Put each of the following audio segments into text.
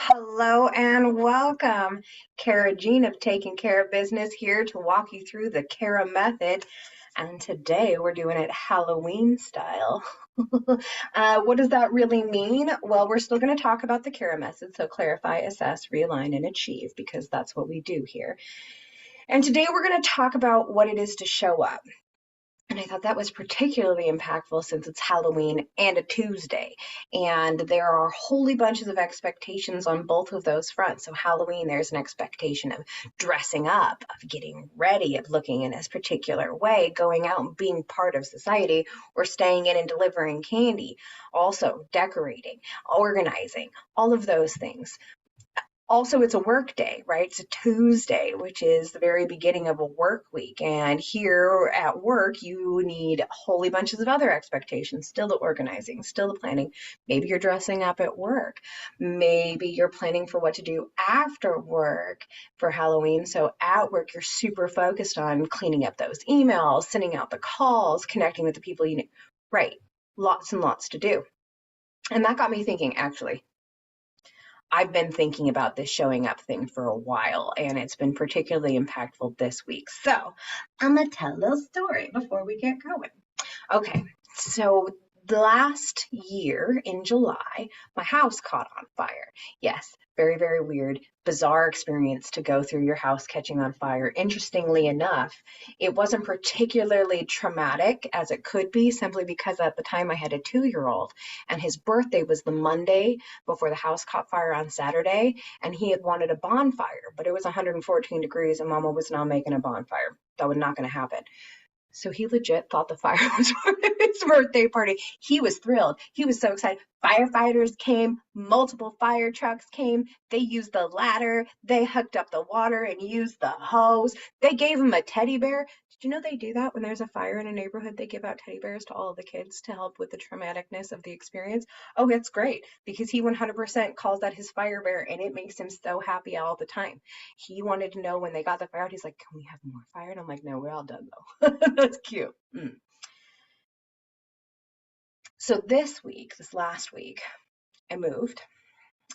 Hello and welcome. Kara Jean of Taking Care of Business here to walk you through the CARA Method. And today we're doing it Halloween style. What does that really mean? Well, we're still going to talk about the CARA Method. So clarify, assess, realign, and achieve, because that's what we do here. And today we're going to talk about what it is to show up. And I thought that was particularly impactful since it's Halloween and a Tuesday. And there are wholly bunches of expectations on both of those fronts. So, Halloween, there's an expectation of dressing up, of getting ready, of looking in a particular way, going out and being part of society, or staying in and delivering candy. Also, decorating, organizing, all of those things. Also, it's a work day, right? It's a Tuesday, which is the very beginning of a work week. And here at work, you need wholly bunches of other expectations, still the organizing, still the planning. Maybe you're dressing up at work. Maybe you're planning for what to do after work for Halloween. So at work, you're super focused on cleaning up those emails, sending out the calls, connecting with the people you need. Right. Lots and lots to do. And that got me thinking, actually. I've been thinking about this showing up thing for a while, and it's been particularly impactful this week. So I'm going to tell a little story before we get going. Okay, so the last year in July, my house caught on fire. Yes, very, very weird, bizarre experience to go through your house catching on fire. Interestingly enough, it wasn't particularly traumatic as it could be, simply because at the time I had a 2-year-old, and his birthday was the Monday before the house caught fire on Saturday, and he had wanted a bonfire, but it was 114 degrees, and Mama was not making a bonfire. That was not going to happen. So he legit thought the fire was for his birthday party. He was thrilled. He was so excited. Firefighters came, multiple fire trucks came. They used the ladder. They hooked up the water and used the hose. They gave him a teddy bear. Did you know they do that when there's a fire in a neighborhood? They give out teddy bears to all of the kids to help with the traumaticness of the experience. Oh, it's great because he 100% calls that his fire bear, and it makes him so happy all the time. He wanted to know when they got the fire out, he's like, "Can we have more fire?" And I'm like, "No, we're all done though." That's cute. So this last week, I moved.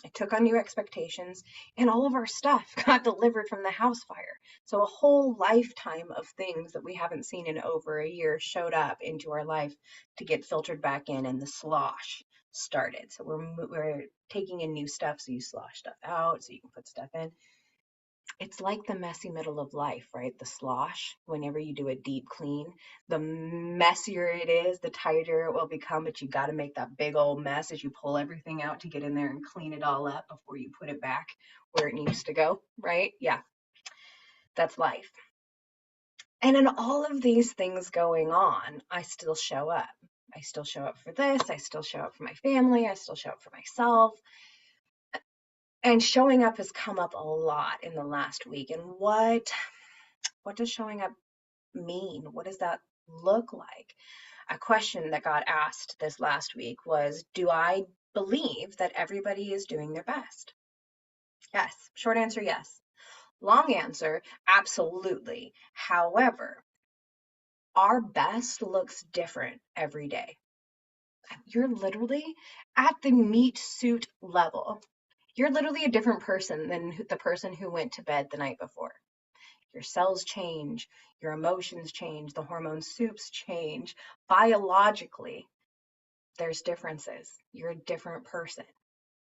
I took on new expectations, and all of our stuff got delivered from the house fire. So a whole lifetime of things that we haven't seen in over a year showed up into our life to get filtered back in, and the slosh started. So we're taking in new stuff, so you slosh stuff out, so you can put stuff in. It's like the messy middle of life, right? The slosh, whenever you do a deep clean, the messier it is, the tighter it will become, but you got to make that big old mess as you pull everything out to get in there and clean it all up before you put it back where it needs to go, right? Yeah, that's life. And in all of these things going on, I still show up. I still show up for this. I still show up for my family. I still show up for myself. And showing up has come up a lot in the last week. And what does showing up mean? What does that look like? A question that got asked this last week was, do I believe that everybody is doing their best? Yes. Short answer, yes. Long answer, absolutely. However, our best looks different every day. You're literally at the meat suit level. You're literally a different person than the person who went to bed the night before. Your cells change, your emotions change, the hormone soups change. Biologically, there's differences. You're a different person,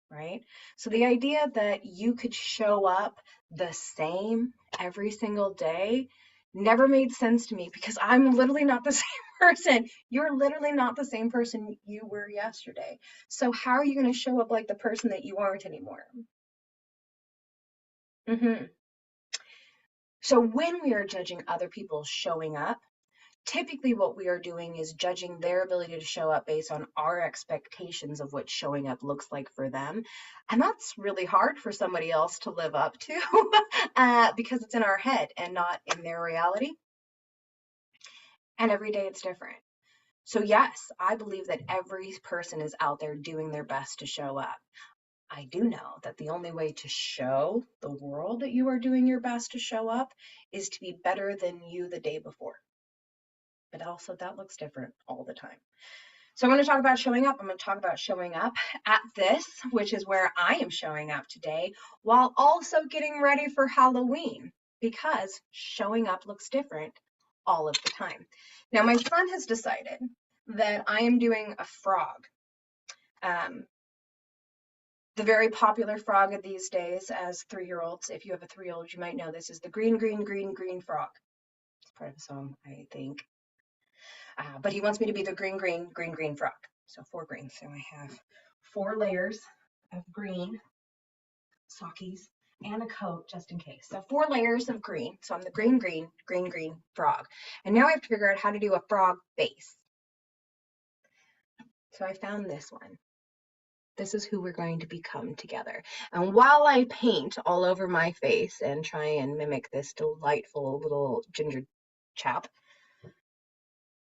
right? So the idea that you could show up the same every single day never made sense to me, because I'm literally not the same person. You're literally not the same person you were yesterday. So how are you going to show up like the person that you aren't anymore? So when we are judging other people showing up, typically what we are doing is judging their ability to show up based on our expectations of what showing up looks like for them. And that's really hard for somebody else to live up to because it's in our head and not in their reality. And every day it's different. So yes, I believe that every person is out there doing their best to show up. I do know that the only way to show the world that you are doing your best to show up is to be better than you the day before. But also that looks different all the time. So I'm going to talk about showing up. I'm going to talk about showing up at this, which is where I am showing up today, while also getting ready for Halloween, because showing up looks different all of the time. Now, my son has decided that I am doing a frog. The very popular frog of these days as 3-year-olds, if you have a 3-year-old, you might know this, is the green, green, green, green frog. It's part of the song, I think. But he wants me to be the green, green, green, green frog. So 4 greens. So I have 4 layers of green sockies and a coat just in case. So 4 layers of green. So I'm the green, green, green, green frog. And now I have to figure out how to do a frog base. So I found this one. This is who we're going to become together. And while I paint all over my face and try and mimic this delightful little ginger chap,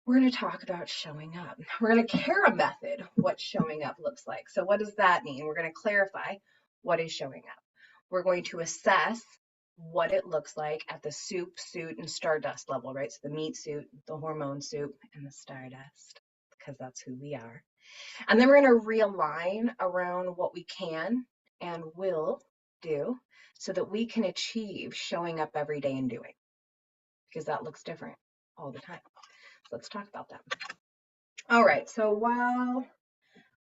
we're going to talk about showing up. We're going to CARA method what showing up looks like. So what does that mean? We're going to clarify what is showing up. We're going to assess what it looks like at the soup, suit, and stardust level, right? So the meat suit, the hormone soup, and the stardust, because that's who we are. And then we're going to realign around what we can and will do so that we can achieve showing up every day and doing, because that looks different all the time. So let's talk about that. All right, so while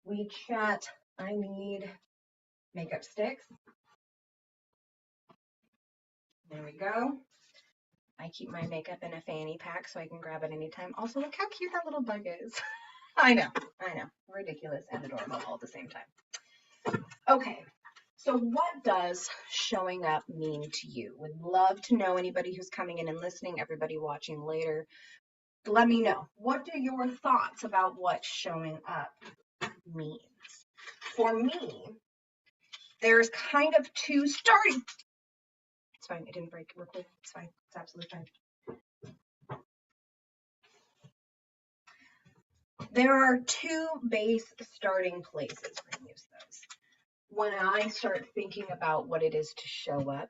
we chat, I need makeup sticks. There we go. I keep my makeup in a fanny pack so I can grab it anytime. Also, look how cute that little bug is. I know, ridiculous and adorable all at the same time. Okay, so what does showing up mean to you? Would love to know, anybody who's coming in and listening, everybody watching later, let me know. What are your thoughts about what showing up means? For me, there's kind of 2 starting. It's fine, it didn't break real quick. It's fine, it's absolutely fine. There are 2 base starting places. We're gonna use those. When I start thinking about what it is to show up.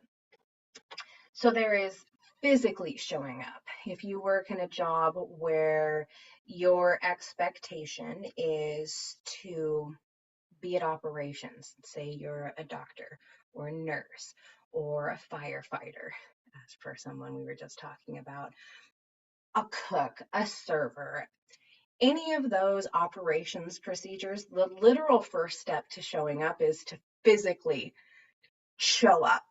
So there is physically showing up. If you work in a job where your expectation is to be at operations, say you're a doctor or a nurse or a firefighter, as per someone we were just talking about, a cook, a server, any of those operations procedures, the literal first step to showing up is to physically show up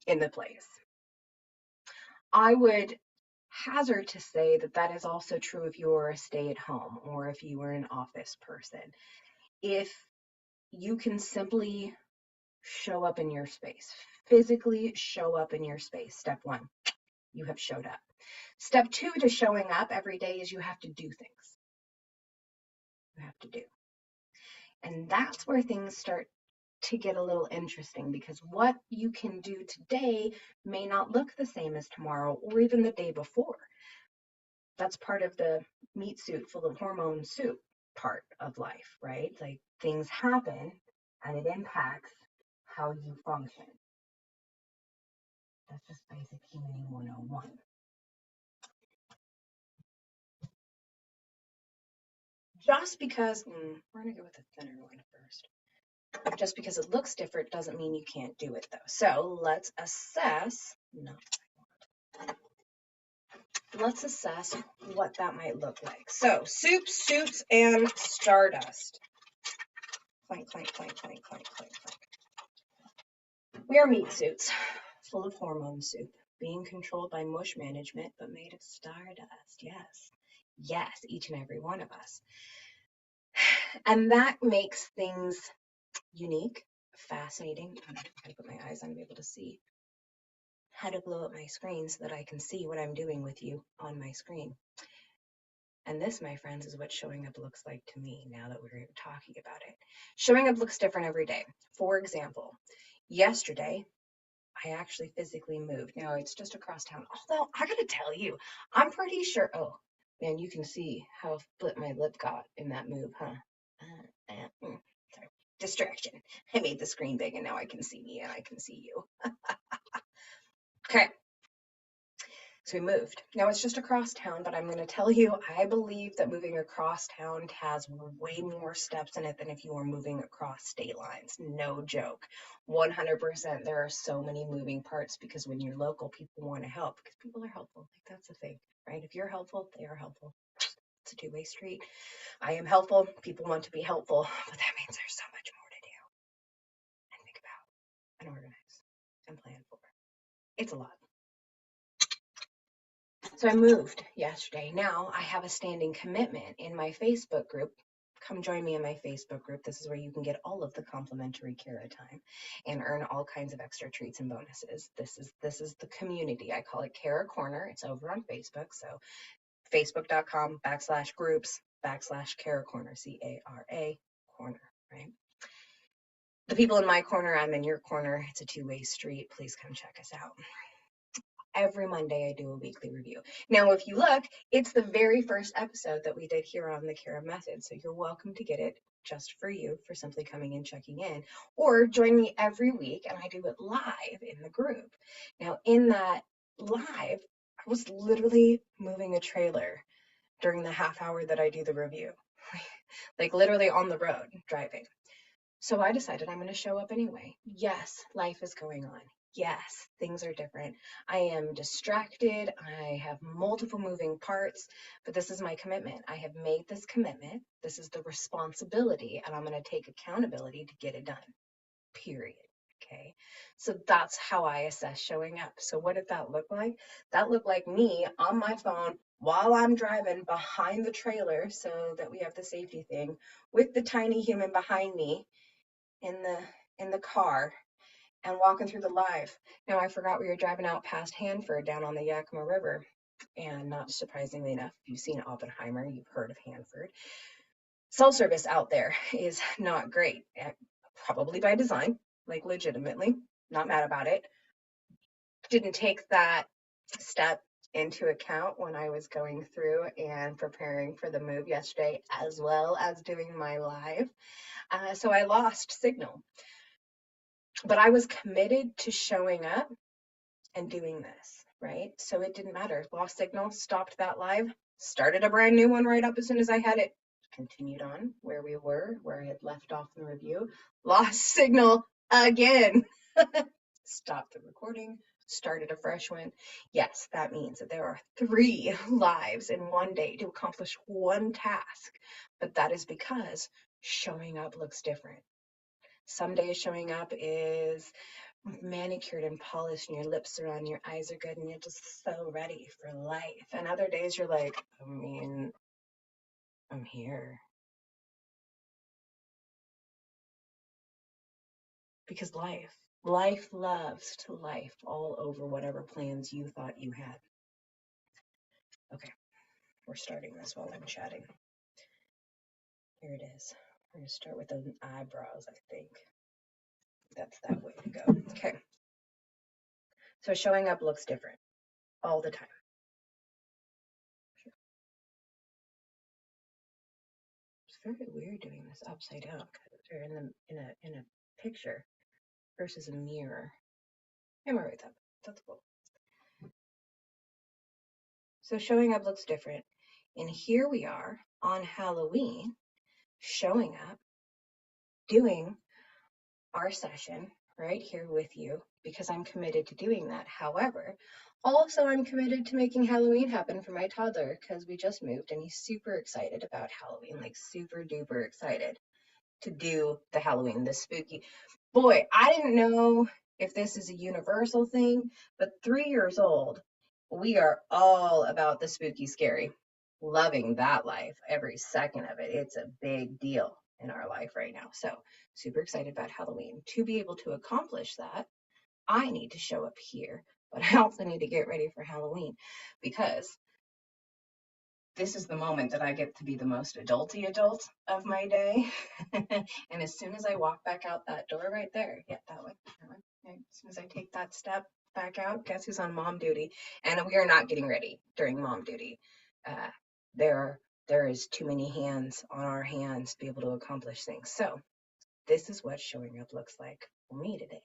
in the place. I would hazard to say that that is also true if you're a stay-at-home or if you were an office person. If you can simply show up in your space, physically show up in your space, step 1, you have showed up. Step 2 to showing up every day is you have to do things. You have to do. And that's where things start to get a little interesting, because what you can do today may not look the same as tomorrow or even the day before. That's part of the meat suit full of hormone soup part of life, right? Like things happen and it impacts how you function. That's just basic humaning 101. Just because, we're gonna go with the thinner one first. Just because it looks different doesn't mean you can't do it though. So let's assess, let's assess what that might look like. So soups, suits, and stardust. Clank, clank, clank, clank, clank, clank, clank. We are meat suits, full of hormone soup, being controlled by mush management, but made of stardust. Yes, yes, each and every one of us. And that makes things unique, fascinating. I'm gonna put my eyes on to be able to see how to blow up my screen so that I can see what I'm doing with you on my screen. And this, my friends, is what showing up looks like to me now that we're talking about it. Showing up looks different every day. For example, yesterday, I actually physically moved. Now, it's just across town. Although, I gotta tell you, I'm pretty sure, oh, man, you can see how split my lip got in that move, huh? Sorry, distraction. I made the screen big and now I can see me and I can see you. Okay. So we moved. Now it's just across town, but I'm going to tell you, I believe that moving across town has way more steps in it than if you were moving across state lines. No joke. 100%. There are so many moving parts because when you're local, people want to help because people are helpful. Like that's the thing, right? If you're helpful, they are helpful. It's a two-way street. I am helpful. People want to be helpful, but that means there's so much more to do and think about and organize and plan for. It's a lot. So I moved yesterday. Now I have a standing commitment in my Facebook group. Come join me in my Facebook group. This is where you can get all of the complimentary CARA time and earn all kinds of extra treats and bonuses. This is the community. I call it CARA Corner. It's over on Facebook. So facebook.com/groups/CARA Corner, CARA Corner, right? The people in my corner, I'm in your corner. It's a two-way street. Please come check us out. Every Monday, I do a weekly review. Now, if you look, it's the very first episode that we did here on the CARA Method. So you're welcome to get it just for you for simply coming and checking in. Or join me every week, and I do it live in the group. Now, in that live, I was literally moving a trailer during the half hour that I do the review. Like literally on the road, driving. So I decided I'm going to show up anyway. Yes, life is going on. Yes, things are different. I am distracted. I have multiple moving parts, but this is my commitment. I have made this commitment. This is the responsibility, and I'm going to take accountability to get it done. Period. Okay. So that's how I assess showing up. So what did that look like? That looked like me on my phone while I'm driving behind the trailer so that we have the safety thing with the tiny human behind me in the car and walking through the live. Now I forgot we were driving out past Hanford down on the Yakima River. And not surprisingly enough, if you've seen Oppenheimer, you've heard of Hanford. Cell service out there is not great, probably by design, like legitimately, not mad about it. Didn't take that step into account when I was going through and preparing for the move yesterday, as well as doing my live. So I lost signal. But I was committed to showing up and doing this, right? So it didn't matter. Lost signal, stopped that live, started a brand new one right up as soon as I had it, continued on where we were, where I had left off the review, lost signal again, stopped the recording, started a fresh one. Yes, that means that there are 3 lives in one day to accomplish one task, but that is because showing up looks different. Some days showing up is manicured and polished and your lips are on, your eyes are good, and you're just so ready for life. And other days you're like, I'm here. Because life loves to life all over whatever plans you thought you had. Okay, we're starting this while I'm chatting. Here it is. We're going to start with the eyebrows, I think. That's that way to go. Okay. So showing up looks different all the time. It's very weird doing this upside down or in a picture versus a mirror. I'm alright with that. That's cool. So showing up looks different. And here we are on Halloween, showing up, doing our session right here with you because I'm committed to doing that. However, also I'm committed to making Halloween happen for my toddler because we just moved and he's super excited about Halloween, like super duper excited to do the Halloween, the spooky. Boy, I didn't know if this is a universal thing, but 3 years old, we are all about the spooky scary. Loving that life, every second of it. It's a big deal in our life right now. So super excited about Halloween. To be able to accomplish that, I need to show up here, but I also need to get ready for Halloween because this is the moment that I get to be the most adulty adult of my day. And as soon as I walk back out that door right there, yeah, that one. Right, as soon as I take that step back out, guess who's on mom duty? And we are not getting ready during mom duty. There is too many hands on our hands to be able to accomplish things. So this is what showing up looks like for me today.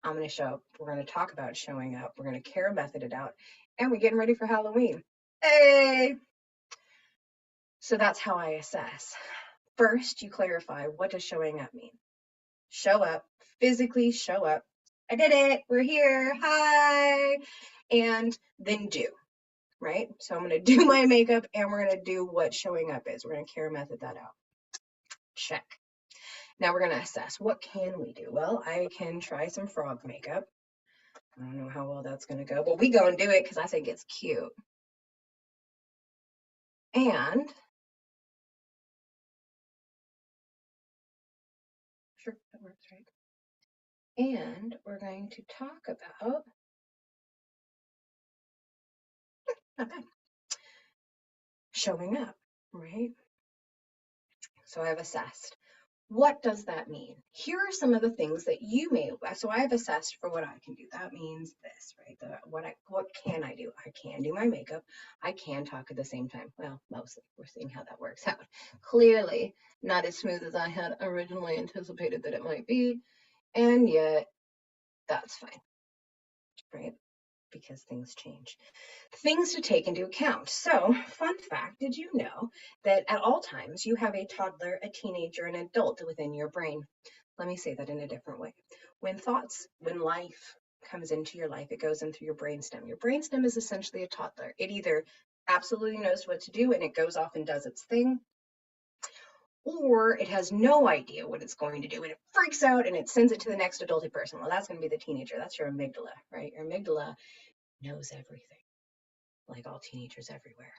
I'm going to show up. We're going to talk about showing up. We're going to CARA method it out. and we're getting ready for Halloween. Hey! So that's how I assess. First, you clarify, what does showing up mean? Show up, physically show up. I did it. We're here. Hi. And then do, right? So I'm going to do my makeup and we're going to do what showing up is. We're going to CARA method that out. Check. Now we're going to assess, what can we do? Well, I can try some frog makeup. I don't know how well that's going to go, but we go and do it because I think it's cute. And sure, that works, right? And we're going to talk about, not bad, showing up, right? So I've assessed. What does that mean? Here are some of the things that you may, so I've assessed for what I can do. That means this, right? What can I do? I can do my makeup. I can talk at the same time. Well, mostly. We're seeing how that works out. Clearly not as smooth as I had originally anticipated that it might be. And yet that's fine, right? Because things change. Things to take into account. So, fun fact, did you know that at all times you have a toddler, a teenager, an adult within your brain? Let me say that in a different way. When life comes into your life, it goes in through your brainstem. Your brainstem is essentially a toddler. It either absolutely knows what to do and it goes off and does its thing, or it has no idea what it's going to do and it freaks out and it sends it to the next adulty person. Well, that's going to be the teenager. That's your amygdala, right? Your amygdala knows everything, like all teenagers everywhere.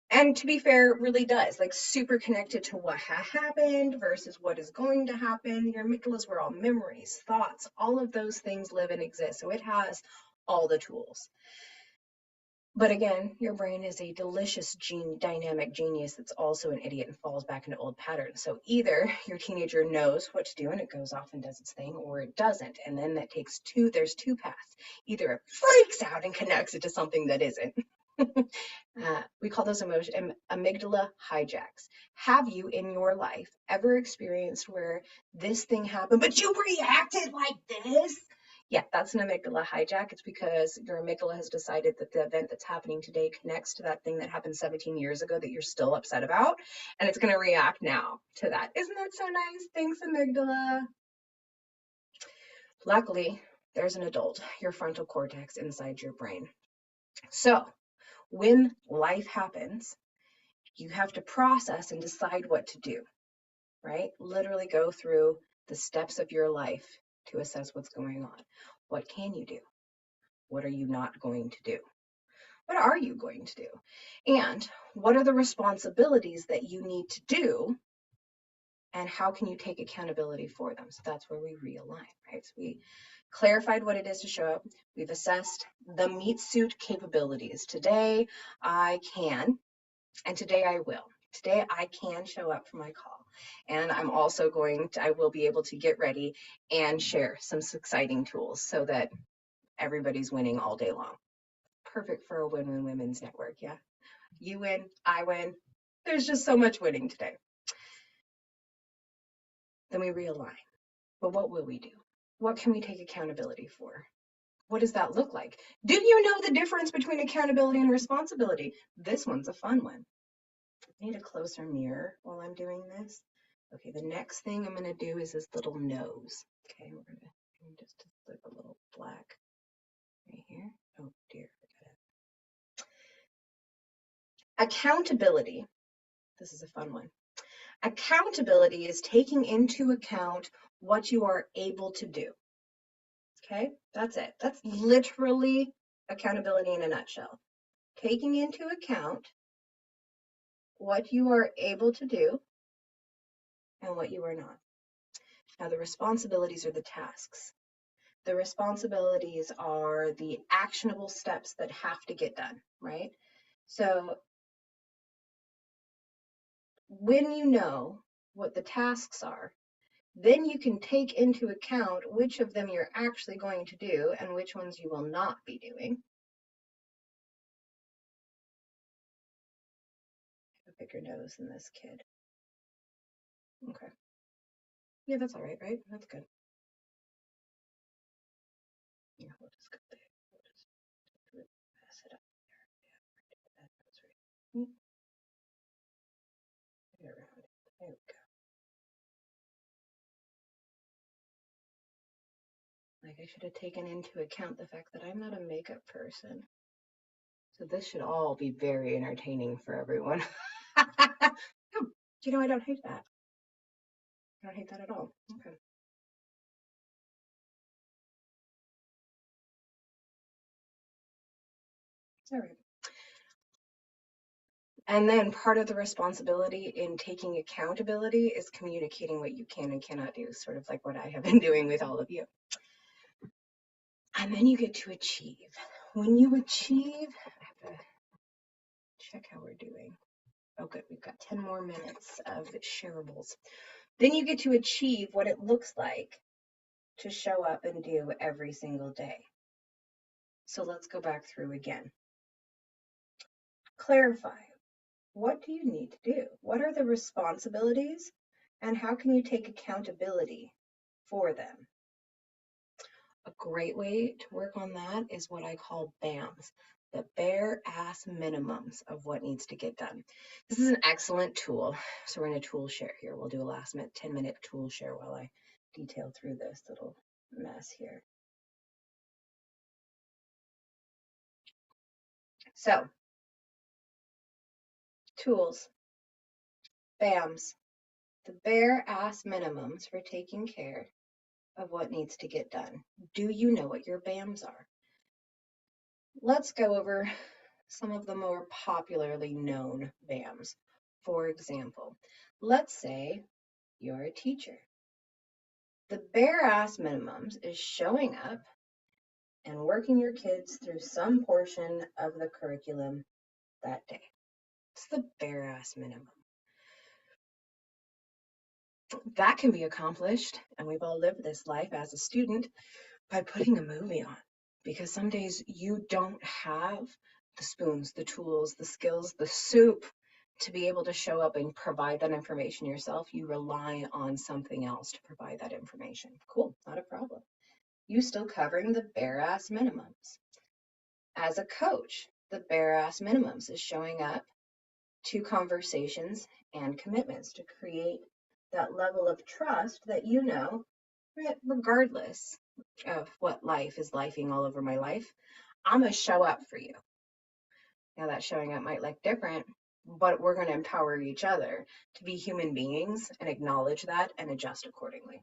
And to be fair, really does, like super connected to what happened versus what is going to happen. Your amygdala is where all memories, thoughts, all of those things live and exist. So it has all the tools. But again, your brain is a delicious dynamic genius that's also an idiot and falls back into old patterns. So either your teenager knows what to do and it goes off and does its thing, or it doesn't. And then there's two paths. Either it freaks out and connects it to something that isn't. We call those amygdala hijacks. Have you in your life ever experienced where this thing happened, but you reacted like this? Yeah, that's an amygdala hijack. It's because your amygdala has decided that the event that's happening today connects to that thing that happened 17 years ago that you're still upset about, and it's going to react now to that. Isn't that so nice? Thanks, amygdala. Luckily, there's an adult, your frontal cortex inside your brain. So when life happens, you have to process and decide what to do, right? Literally go through the steps of your life to assess what's going on. What can you do? What are you not going to do? What are you going to do? And what are the responsibilities that you need to do? And how can you take accountability for them? So that's where we realign, right? So we clarified what it is to show up. We've assessed the meat suit capabilities. Today I can, and today I will. Today I can show up for my call. And I'm also I will be able to get ready and share some exciting tools so that everybody's winning all day long. Perfect for a win-win women's network, yeah? You win, I win. There's just so much winning today. Then we realign. But what will we do? What can we take accountability for? What does that look like? Do you know the difference between accountability and responsibility? This one's a fun one. I need a closer mirror while I'm doing this. Okay, the next thing I'm going to do is this little nose. Okay, we're going to just flip a little black right here. Oh dear, forget it. Accountability. This is a fun one. Accountability is taking into account what you are able to do. Okay, that's it. That's literally accountability in a nutshell. Taking into account what you are able to do and what you are not. Now, the responsibilities are the tasks. The responsibilities are the actionable steps that have to get done, right? So when you know what the tasks are, then you can take into account which of them you're actually going to do and which ones you will not be doing. A bigger nose than this kid. Okay. Yeah, that's all right, right? That's good. Yeah, we'll just go there. Like I should have taken into account the fact that I'm not a makeup person. So this should all be very entertaining for everyone. Oh, you know, I don't hate that. I don't hate that at all. Okay. All right. And then part of the responsibility in taking accountability is communicating what you can and cannot do, sort of like what I have been doing with all of you. And then you get to achieve. When you achieve, I have to check how we're doing. Oh, good. We've got 10 more minutes of shareables. Then you get to achieve what it looks like to show up and do every single day. So let's go back through again. Clarify. What do you need to do? What are the responsibilities? And how can you take accountability for them? A great way to work on that is what I call BAMs, the bare ass minimums of what needs to get done. This is an excellent tool. So we're in a tool share here. We'll do a last 10-minute tool share while I detail through this little mess here. So, tools, BAMs, the bare ass minimums for taking care of what needs to get done. Do you know what your BAMs are? Let's go over some of the more popularly known BAMs. For example, let's say you're a teacher. The bare ass minimums is showing up and working your kids through some portion of the curriculum that day. It's the bare ass minimum. That can be accomplished, and we've all lived this life as a student, by putting a movie on. Because some days you don't have the spoons, the tools, the skills, the soup to be able to show up and provide that information yourself. You rely on something else to provide that information. Cool, not a problem. You still covering the bare ass minimums. As a coach, the bare ass minimums is showing up to conversations and commitments to create that level of trust that you know, regardless of what life is lifing all over my life, I'm going to show up for you. Now, that showing up might look different, but we're going to empower each other to be human beings and acknowledge that and adjust accordingly.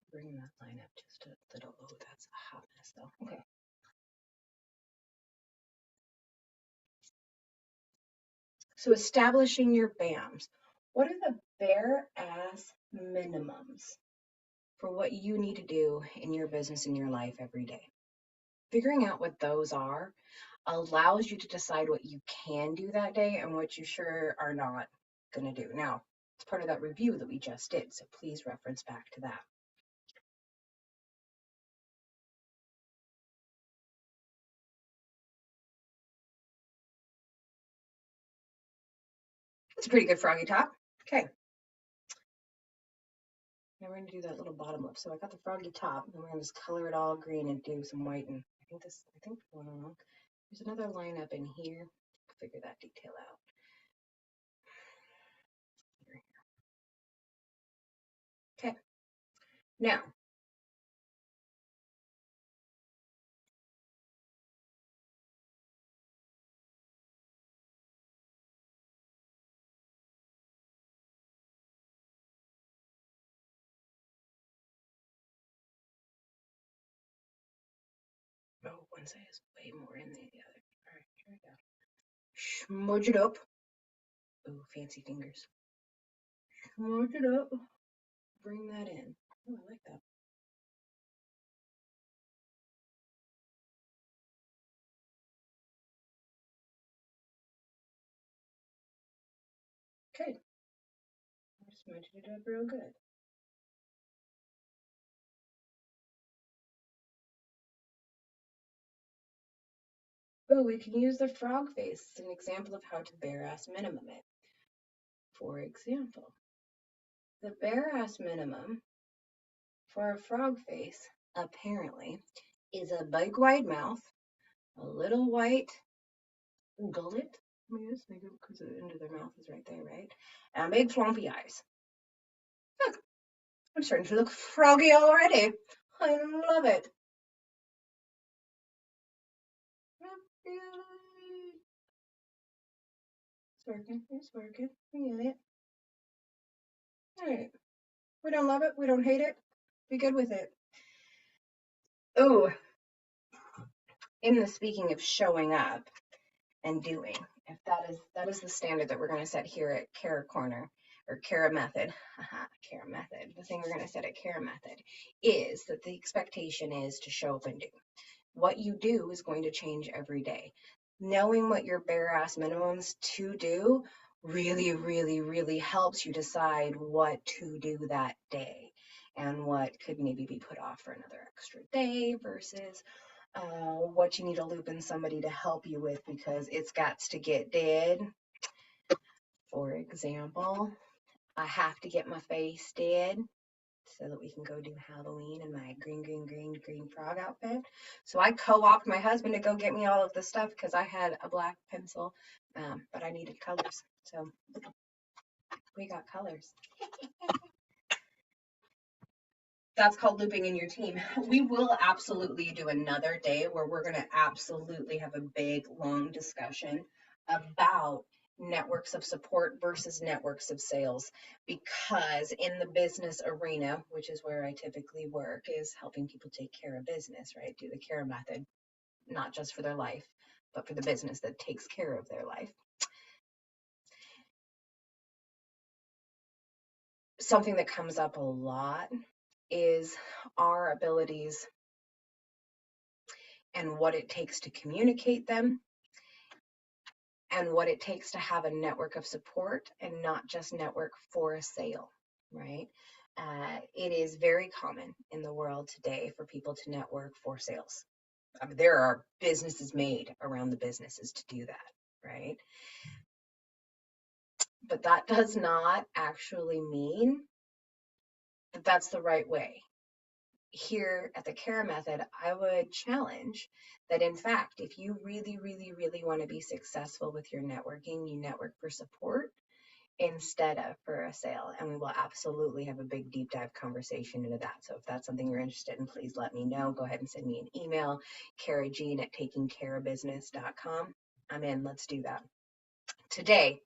Bring that line up just a little. Oh, that's a hot mess, though. Okay. So establishing your BAMs. What are the bare ass minimums for what you need to do in your business, in your life every day? Figuring out what those are allows you to decide what you can do that day and what you sure are not going to do. Now, it's part of that review that we just did, so please reference back to that. It's a pretty good froggy top. Okay. Now we're going to do that little bottom lip. So I got the froggy top, and we're going to just color it all green and do some white. And I think, I don't know. There's another line up in here. Figure that detail out. Okay. Now, oh, one side is way more in than the other. All right, here we go. Smudge it up. Oh, fancy fingers. Smudge it up. Bring that in. Oh, I like that. Okay. I smudged it up real good. Oh, we can use the frog face as an example of how to bare ass minimum it. For example, the bare ass minimum for a frog face, apparently, is a big wide mouth, a little white gullet. Yes, maybe because the end of their mouth is right there, right? And big swampy eyes. Look, I'm starting to look froggy already. I love it. It's working. It's working. We get it. All right. We don't love it. We don't hate it. Be good with it. Oh, in the speaking of showing up and doing, if that is the standard that we're going to set here at CARA Corner or CARA Method. CARA Method. The thing we're going to set at CARA Method is that the expectation is to show up and do. What you do is going to change every day. Knowing what your bare ass minimums to do really, really, really helps you decide what to do that day and what could maybe be put off for another extra day versus what you need to loop in somebody to help you with because it's got to get did. For example, I have to get my face did so that we can go do Halloween in my green frog outfit. So I co-opted my husband to go get me all of the stuff because I had a black pencil, but I needed colors. So we got colors. That's called looping in your team. We will absolutely do another day where we're going to absolutely have a big, long discussion about networks of support versus networks of sales, because in the business arena, which is where I typically work, is helping people take care of business, right? Do the CARE method, not just for their life, but for the business that takes care of their life. Something that comes up a lot is our abilities and what it takes to communicate them and what it takes to have a network of support and not just network for a sale, right? It is very common in the world today for people to network for sales. I mean, there are businesses made around the businesses to do that, right? But that does not actually mean that that's the right way. Here at the CARA method, I would challenge that, in fact, if you really, really, really want to be successful with your networking, you network for support instead of for a sale. And we will absolutely have a big deep dive conversation into that. So if that's something you're interested in, please let me know. Go ahead and send me an email, caragene@takingcareofbusiness.com. I'm in. Let's do that. Today,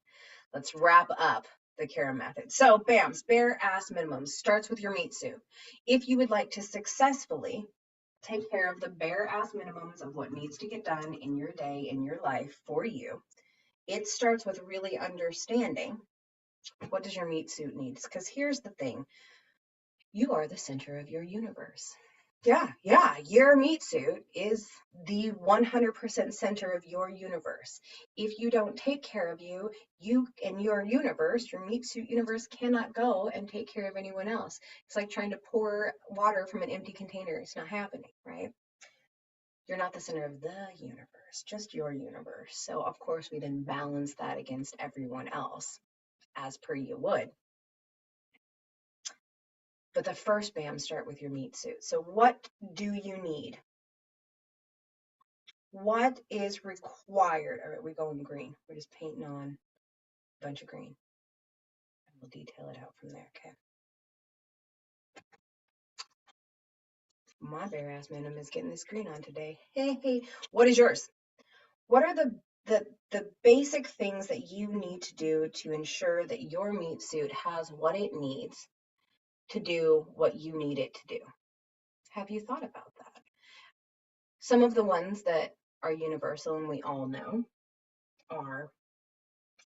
let's wrap up the CARA method. So BAMS, bare ass minimums, starts with your meat suit. If you would like to successfully take care of the bare ass minimums of what needs to get done in your day, in your life for you, it starts with really understanding what does your meat suit need. Because here's the thing, you are the center of your universe. Yeah, your meat suit is the 100% center of your universe. If you don't take care of you, you and your universe, your meat suit universe, cannot go and take care of anyone else. It's like trying to pour water from an empty container. It's not happening, right? You're not the center of the universe, just your universe. So of course we then balance that against everyone else as per you would. But the first BAM, start with your meat suit. So what do you need? What is required? All right, we're going green. We're just painting on a bunch of green. And we'll detail it out from there, okay? My bare ass minimum is getting this green on today. Hey, what is yours? What are the basic things that you need to do to ensure that your meat suit has what it needs to do what you need it to do? Have you thought about that? Some of the ones that are universal and we all know are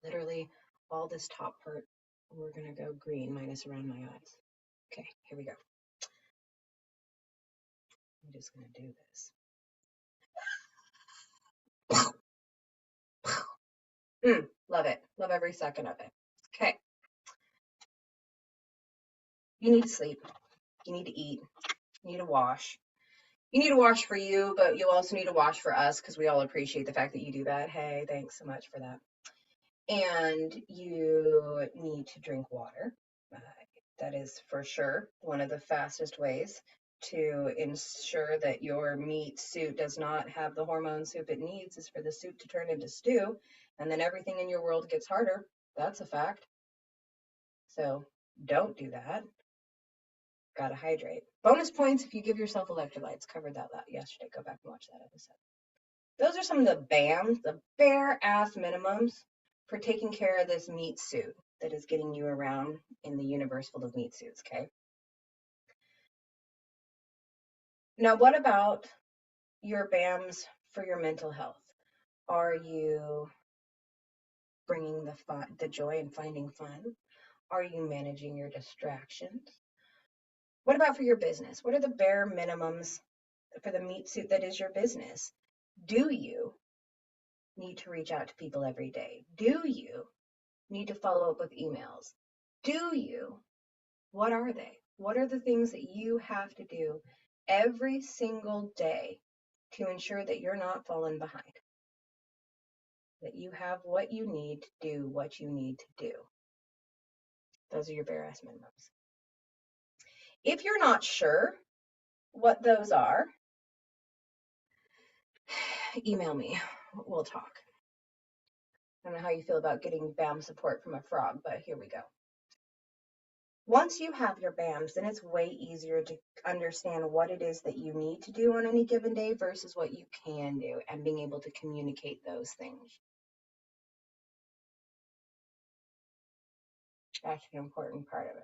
literally all this top part. We're going to go green minus around my eyes. Okay, here we go. I'm just going to do this. Love it. Love every second of it. Okay. You need to sleep. You need to eat. You need to wash. You need to wash for you, but you also need to wash for us because we all appreciate the fact that you do that. Hey, thanks so much for that. And you need to drink water. That is for sure one of the fastest ways to ensure that your meat suit does not have the hormone soup it needs is for the soup to turn into stew, and then everything in your world gets harder. That's a fact. So don't do that. Gotta hydrate. Bonus points if you give yourself electrolytes. Covered that yesterday. Go back and watch that episode. Those are some of the BAMs, the bare ass minimums for taking care of this meat suit that is getting you around in the universe full of meat suits, okay? Now, what about your BAMs for your mental health? Are you bringing the joy and finding fun? Are you managing your distractions? What about for your business? What are the bare minimums for the meat suit that is your business? Do you need to reach out to people every day? Do you need to follow up with emails? Do you? What are they? What are the things that you have to do every single day to ensure that you're not falling behind? That you have what you need to do what you need to do. Those are your bare ass minimums. If you're not sure what those are, email me. We'll talk. I don't know how you feel about getting BAM support from a frog, but here we go. Once you have your BAMs, then it's way easier to understand what it is that you need to do on any given day versus what you can do and being able to communicate those things. That's an important part of it.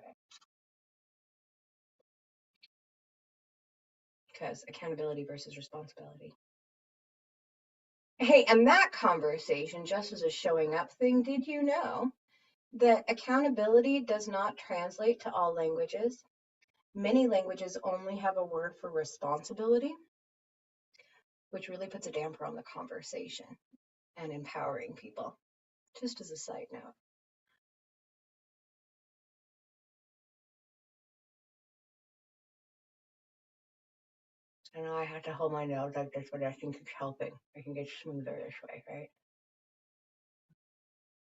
Because accountability versus responsibility. Hey, and that conversation, just as a showing up thing, did you know that accountability does not translate to all languages? Many languages only have a word for responsibility, which really puts a damper on the conversation and empowering people, just as a side note. I know I have to hold my nose like this, but I think it's helping. I can get smoother this way, right?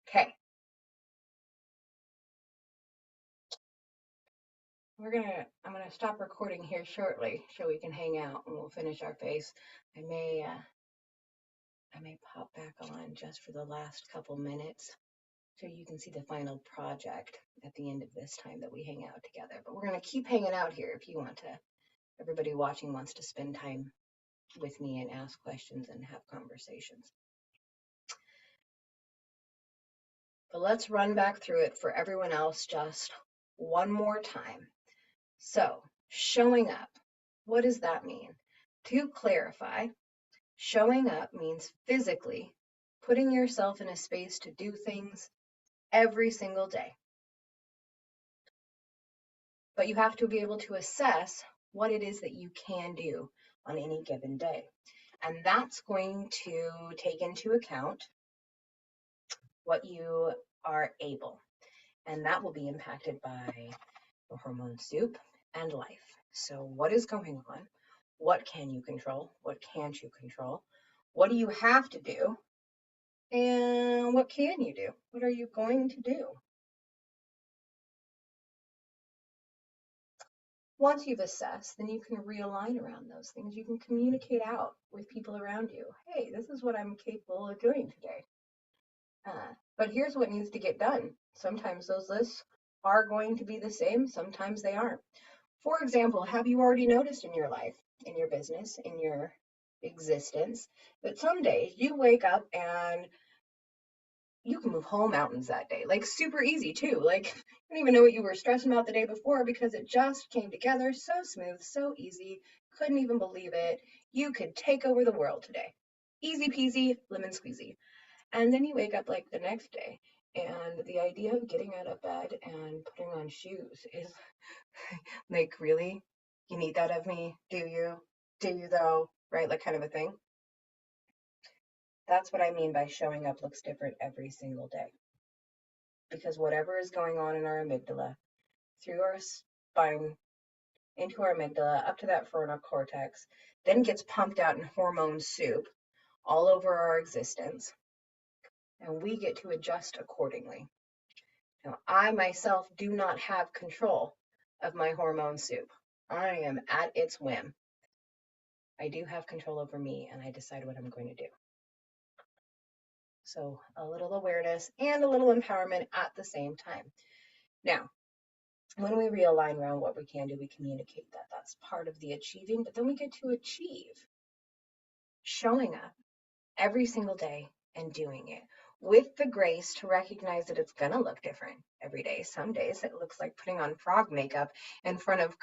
Okay. I'm gonna stop recording here shortly so we can hang out and we'll finish our face. I may pop back on just for the last couple minutes so you can see the final project at the end of this time that we hang out together. But we're gonna keep hanging out here if you want to. Everybody watching wants to spend time with me and ask questions and have conversations. But let's run back through it for everyone else just one more time. So, showing up, what does that mean? To clarify, showing up means physically putting yourself in a space to do things every single day. But you have to be able to assess what it is that you can do on any given day. And that's going to take into account what you are able. And that will be impacted by the hormone soup and life. So what is going on? What can you control? What can't you control? What do you have to do? And what can you do? What are you going to do? Once you've assessed, then you can realign around those things. You can communicate out with people around you. Hey, this is what I'm capable of doing today. But here's what needs to get done. Sometimes those lists are going to be the same. Sometimes they aren't. For example, have you already noticed in your life, in your business, in your existence, that some days you wake up and you can move whole mountains that day, like super easy too. Like you don't even know what you were stressing about the day before because it just came together so smooth, so easy. Couldn't even believe it. You could take over the world today. Easy peasy, lemon squeezy. And then you wake up like the next day, and the idea of getting out of bed and putting on shoes is like, really? You need that of me? Do you? Do you though? Right? Like kind of a thing. That's what I mean by showing up looks different every single day. Because whatever is going on in our amygdala, through our spine, into our amygdala, up to that frontal cortex, then gets pumped out in hormone soup all over our existence. And we get to adjust accordingly. Now, I myself do not have control of my hormone soup. I am at its whim. I do have control over me, and I decide what I'm going to do. So a little awareness and a little empowerment at the same time. Now, when we realign around what we can do, we communicate that. That's part of the achieving, but then we get to achieve showing up every single day and doing it with the grace to recognize that it's going to look different every day. Some days it looks like putting on frog makeup in front of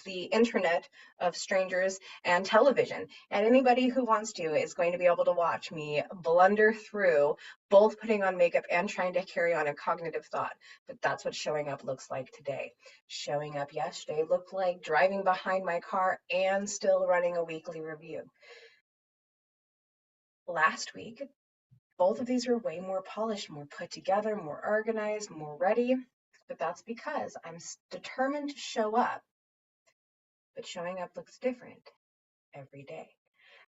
the internet of strangers and television. And anybody who wants to is going to be able to watch me blunder through both putting on makeup and trying to carry on a cognitive thought. But that's what showing up looks like today. Showing up yesterday looked like driving behind my car and still running a weekly review. Last week, both of these are way more polished, more put together, more organized, more ready. But that's because I'm determined to show up. But showing up looks different every day.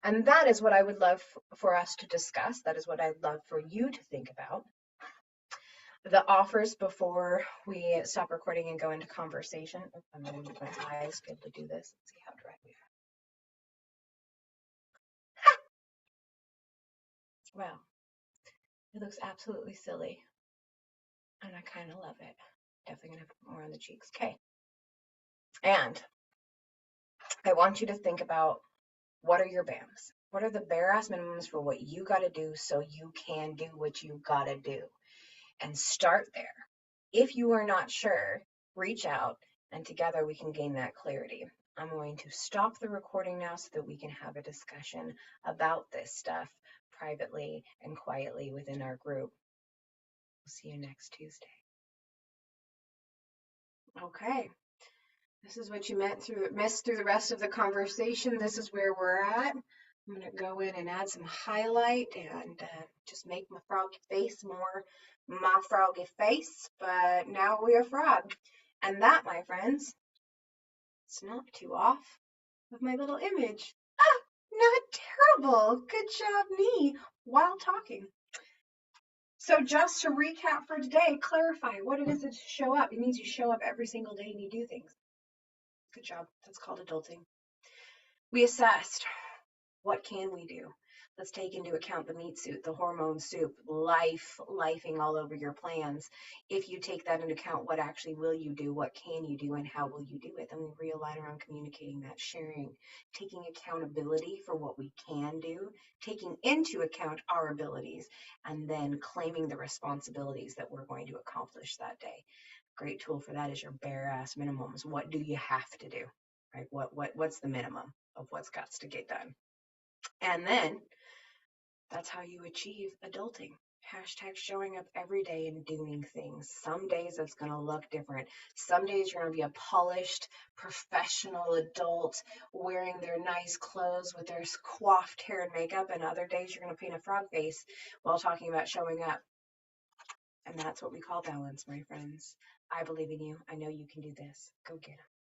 And that is what I would love for us to discuss. That is what I'd love for you to think about. The offers before we stop recording and go into conversation. I'm going to use my eyes to be able to do this. Let's see how dry we are. Wow. It looks absolutely silly. And I kind of love it. Definitely going to put more on the cheeks. Okay. And I want you to think about, what are your BAMs? What are the bare ass minimums for what you got to do so you can do what you got to do? And start there. If you are not sure, reach out and together we can gain that clarity. I'm going to stop the recording now so that we can have a discussion about this stuff privately and quietly within our group. We'll see you next Tuesday. Okay. This is what you missed through the rest of the conversation. This is where we're at. I'm going to go in and add some highlight and just make my froggy face more my froggy face. But now we are frog. And that, my friends, it's not too off of my little image. Ah, not terrible. Good job, me, while talking. So just to recap for today, clarify what it is to show up. It means you show up every single day and you do things. Good job. That's called adulting. We assessed, what can we do? Let's take into account the meat suit, the hormone soup, lifing all over your plans. If you take that into account, what actually will you do? What can you do? And how will you do it? Then we realign around communicating that, sharing, taking accountability for what we can do, taking into account our abilities, and then claiming the responsibilities that we're going to accomplish that day. Great tool for that is your bare ass minimums. What do you have to do? Right? What's the minimum of what's got to get done? And then that's how you achieve adulting. Hashtag showing up every day and doing things. Some days it's going to look different. Some days you're going to be a polished, professional adult wearing their nice clothes with their coiffed hair and makeup, and other days you're going to paint a frog face while talking about showing up. And that's what we call balance, my friends. I believe in you. I know you can do this. Go get it.